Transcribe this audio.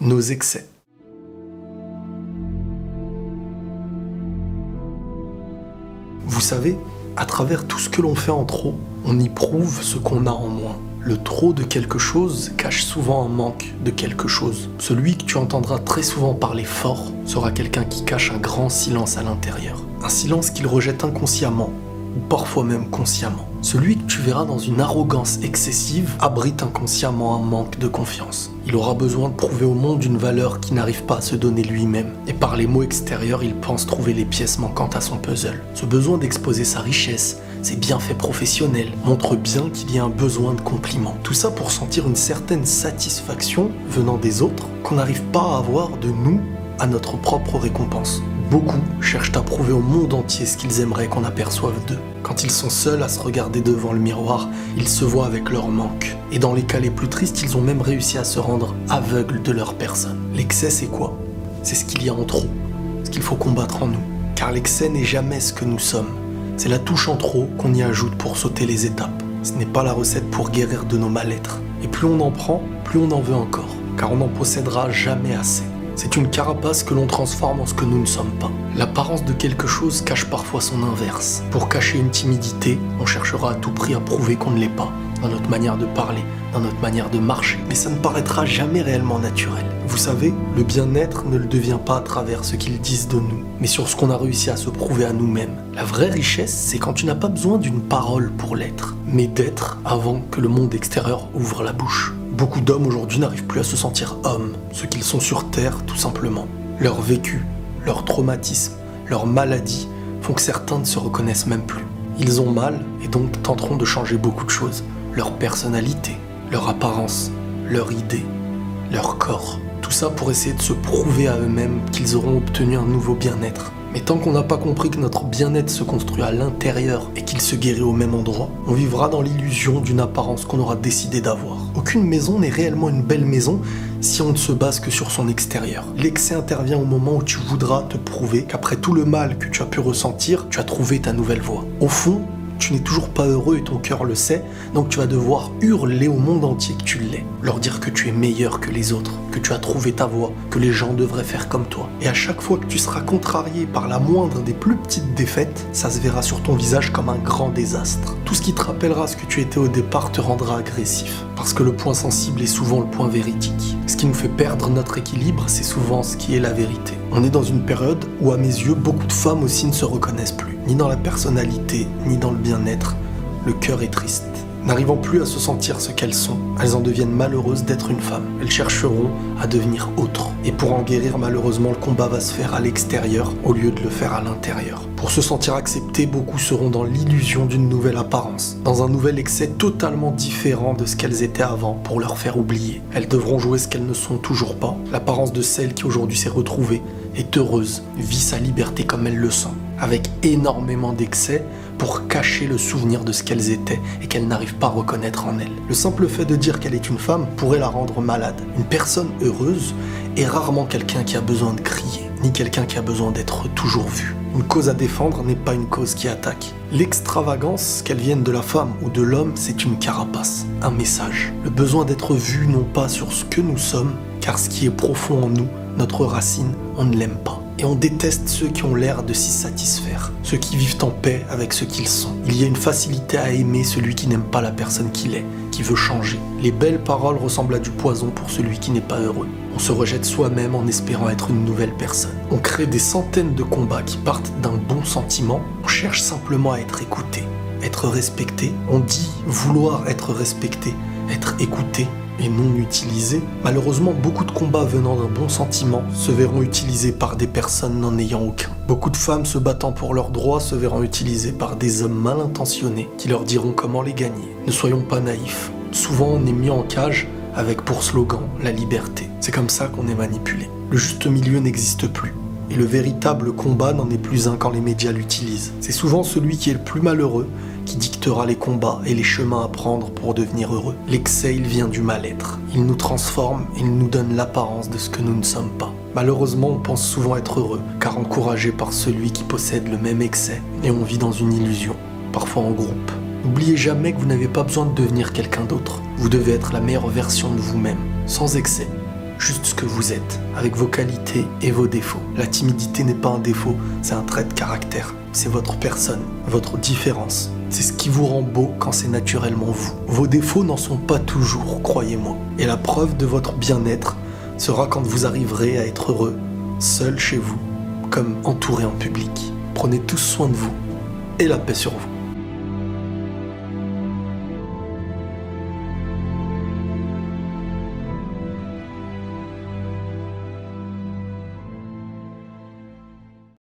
nos excès. Vous savez, à travers tout ce que l'on fait en trop, on y prouve ce qu'on a en moins. Le trop de quelque chose cache souvent un manque de quelque chose. Celui que tu entendras très souvent parler fort sera quelqu'un qui cache un grand silence à l'intérieur. Un silence qu'il rejette inconsciemment, ou parfois même consciemment. Celui que tu verras dans une arrogance excessive abrite inconsciemment un manque de confiance. Il aura besoin de prouver au monde une valeur qu'il n'arrive pas à se donner lui-même. Et par les mots extérieurs, il pense trouver les pièces manquantes à son puzzle. Ce besoin d'exposer sa richesse, ses bienfaits professionnels, montre bien qu'il y a un besoin de compliments. Tout ça pour sentir une certaine satisfaction venant des autres qu'on n'arrive pas à avoir de nous à notre propre récompense. Beaucoup cherchent à prouver au monde entier ce qu'ils aimeraient qu'on aperçoive d'eux. Quand ils sont seuls à se regarder devant le miroir, ils se voient avec leur manque. Et dans les cas les plus tristes, ils ont même réussi à se rendre aveugles de leur personne. L'excès, c'est quoi? C'est ce qu'il y a en trop, ce qu'il faut combattre en nous. Car l'excès n'est jamais ce que nous sommes. C'est la touche en trop qu'on y ajoute pour sauter les étapes. Ce n'est pas la recette pour guérir de nos mal-être. Et plus on en prend, plus on en veut encore. Car on n'en possédera jamais assez. C'est une carapace que l'on transforme en ce que nous ne sommes pas. L'apparence de quelque chose cache parfois son inverse. Pour cacher une timidité, on cherchera à tout prix à prouver qu'on ne l'est pas, dans notre manière de parler, dans notre manière de marcher. Mais ça ne paraîtra jamais réellement naturel. Vous savez, le bien-être ne le devient pas à travers ce qu'ils disent de nous, mais sur ce qu'on a réussi à se prouver à nous-mêmes. La vraie richesse, c'est quand tu n'as pas besoin d'une parole pour l'être, mais d'être avant que le monde extérieur ouvre la bouche. Beaucoup d'hommes aujourd'hui n'arrivent plus à se sentir hommes, ce qu'ils sont sur Terre tout simplement. Leur vécu, leur traumatisme, leur maladie font que certains ne se reconnaissent même plus. Ils ont mal et donc tenteront de changer beaucoup de choses. Leur personnalité, leur apparence, leur idée, leur corps. Tout ça pour essayer de se prouver à eux-mêmes qu'ils auront obtenu un nouveau bien-être. Mais tant qu'on n'a pas compris que notre bien-être se construit à l'intérieur et qu'il se guérit au même endroit, on vivra dans l'illusion d'une apparence qu'on aura décidé d'avoir. Aucune maison n'est réellement une belle maison si on ne se base que sur son extérieur. L'excès intervient au moment où tu voudras te prouver qu'après tout le mal que tu as pu ressentir, tu as trouvé ta nouvelle voie. Au fond, tu n'es toujours pas heureux et ton cœur le sait, donc tu vas devoir hurler au monde entier que tu l'es. Leur dire que tu es meilleur que les autres, que tu as trouvé ta voie, que les gens devraient faire comme toi. Et à chaque fois que tu seras contrarié par la moindre des plus petites défaites, ça se verra sur ton visage comme un grand désastre. Tout ce qui te rappellera ce que tu étais au départ te rendra agressif. Parce que le point sensible est souvent le point véridique. Ce qui nous fait perdre notre équilibre, c'est souvent ce qui est la vérité. On est dans une période où, à mes yeux, beaucoup de femmes aussi ne se reconnaissent plus. Ni dans la personnalité, ni dans le bien-être. Le cœur est triste. N'arrivant plus à se sentir ce qu'elles sont, elles en deviennent malheureuses d'être une femme. Elles chercheront à devenir autre. Et pour en guérir, malheureusement, le combat va se faire à l'extérieur au lieu de le faire à l'intérieur. Pour se sentir acceptées, beaucoup seront dans l'illusion d'une nouvelle apparence, dans un nouvel excès totalement différent de ce qu'elles étaient avant pour leur faire oublier. Elles devront jouer ce qu'elles ne sont toujours pas. L'apparence de celle qui aujourd'hui s'est retrouvée est heureuse, vit sa liberté comme elle le sent, avec énormément d'excès pour cacher le souvenir de ce qu'elles étaient et qu'elles n'arrivent pas à reconnaître en elles. Le simple fait de dire qu'elle est une femme pourrait la rendre malade. Une personne heureuse est rarement quelqu'un qui a besoin de crier, ni quelqu'un qui a besoin d'être toujours vu. Une cause à défendre n'est pas une cause qui attaque. L'extravagance, qu'elle vienne de la femme ou de l'homme, c'est une carapace, un message. Le besoin d'être vu non pas sur ce que nous sommes, car ce qui est profond en nous, notre racine, on ne l'aime pas. Et on déteste ceux qui ont l'air de s'y satisfaire, ceux qui vivent en paix avec ce qu'ils sont. Il y a une facilité à aimer celui qui n'aime pas la personne qu'il est, qui veut changer. Les belles paroles ressemblent à du poison pour celui qui n'est pas heureux. On se rejette soi-même en espérant être une nouvelle personne. On crée des centaines de combats qui partent d'un bon sentiment. On cherche simplement à être écouté, être respecté. On dit vouloir être respecté, être écouté et non utilisé. Malheureusement, beaucoup de combats venant d'un bon sentiment se verront utilisés par des personnes n'en ayant aucun. Beaucoup de femmes se battant pour leurs droits se verront utilisées par des hommes mal intentionnés qui leur diront comment les gagner. Ne soyons pas naïfs. Souvent, on est mis en cage avec pour slogan la liberté. C'est comme ça qu'on est manipulé. Le juste milieu n'existe plus. Et le véritable combat n'en est plus un quand les médias l'utilisent. C'est souvent celui qui est le plus malheureux qui dictera les combats et les chemins à prendre pour devenir heureux. L'excès, il vient du mal-être. Il nous transforme, il nous donne l'apparence de ce que nous ne sommes pas. Malheureusement, on pense souvent être heureux, car encouragé par celui qui possède le même excès, et on vit dans une illusion, parfois en groupe. N'oubliez jamais que vous n'avez pas besoin de devenir quelqu'un d'autre. Vous devez être la meilleure version de vous-même, sans excès, juste ce que vous êtes, avec vos qualités et vos défauts. La timidité n'est pas un défaut, c'est un trait de caractère. C'est votre personne, votre différence. C'est ce qui vous rend beau quand c'est naturellement vous. Vos défauts n'en sont pas toujours, croyez-moi. Et la preuve de votre bien-être sera quand vous arriverez à être heureux, seul chez vous, comme entouré en public. Prenez tous soin de vous et la paix sur vous.